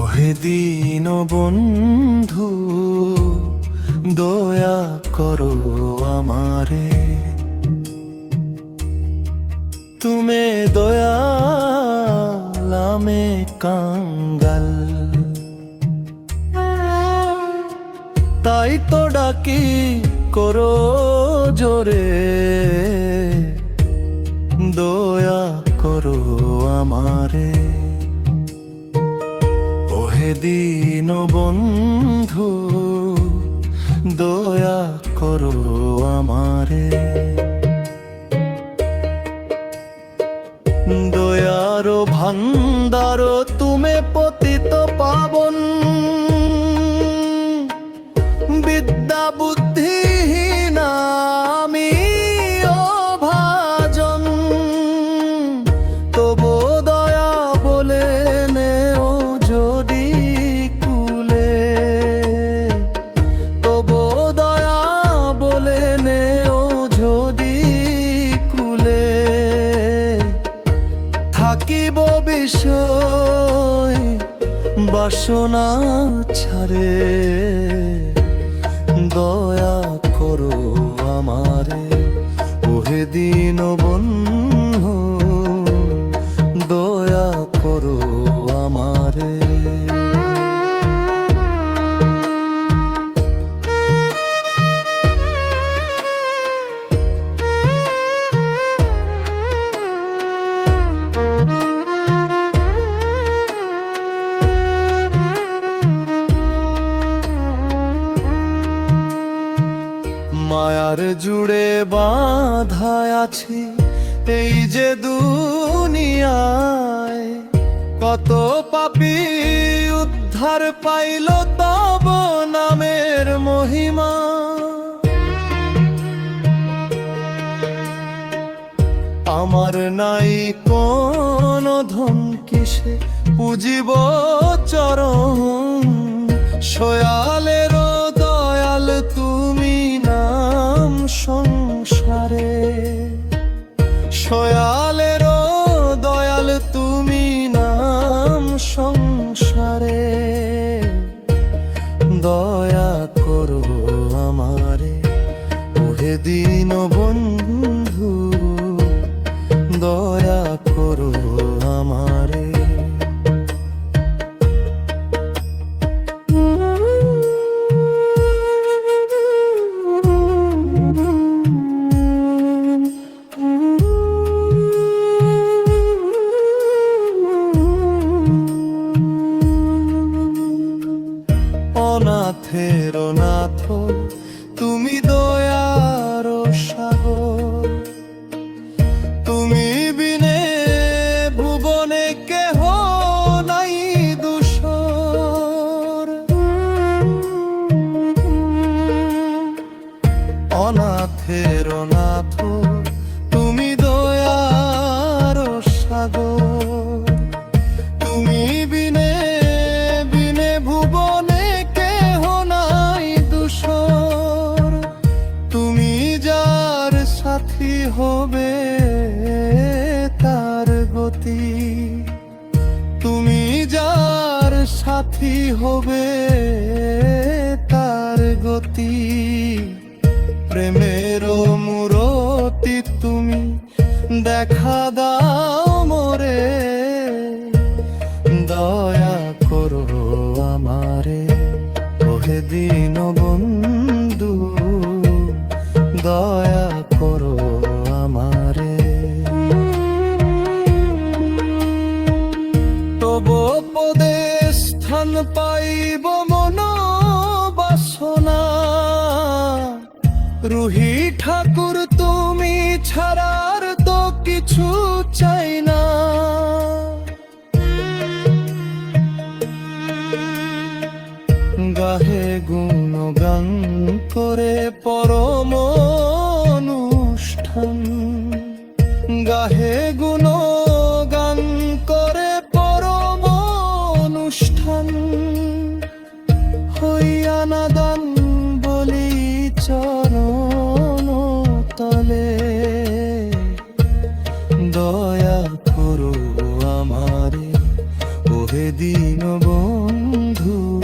ওহে দীন বন্ধু দয়া করো আমারে, তুমি দয়াল আমি কাঙ্গাল। তাই তো ডাকি করো জোরে, দয়া করো আমারে। ওহে দীন বন্ধু দয়া করো আমারে, দয়ার ভান্ডার তুমি পতিত পাবন, বিদ্যা বুদ্ধিহীন আমি অভাজন। তবু দয়া বলে নেও যদি কুলে, তবু দয়া বলে নেও যদি কুলে। থাকিব বিষয় বাসনা ছাড়ে, দয়া করো আমারে। ওহে দীন বন্ধু দয়া করো আমারে। মায়ার জুড়ে বাঁধা আছি এই যে দুনিয়ায়, কত পাপী উদ্ধার পাইল তব নামের মহিমা। আমার নাই কোন ধন কিসে পুজিব চরণ, সয়ালের দয়াল তুমি নাম সংসারে। সয়ালের দয়াল তুমি নাম সংসারে, দয়া করো আমারে। ওহে দীন বন্ধু দয়া করো আমারে। অনাথের নাথ তুমি দয়ার সাগর, তুমি বিনে ভুবনে কেহ নাই দূষর। অনাথের নাথ তুমি দয়ার সাগর, তুমি বিনে বিনে ভুবনে কেহ নাই দূষর। তুমি যার সাথী হবে তার গতি, তুমি যার সাথী হবে তার গতি। প্রেমের মূরতি তুমি দেখা দাও মোরে, দয়া করো আমারে। ওহে দীন বন্ধু দয়া করো আমারে। তবু পদে স্থান পাইব মন বাসনা, রুহি ঠাকুর তুমি ছাড়ার তো কিছু চাই না। গাহে গুণগান করে পরম অনুষ্ঠান, গাহে গুণগান করে পরম অনুষ্ঠান। হইয়া নাদান বলি চরণ তলে, দয়া করো আমারে। ওহে দীন বন্ধু বন্ধু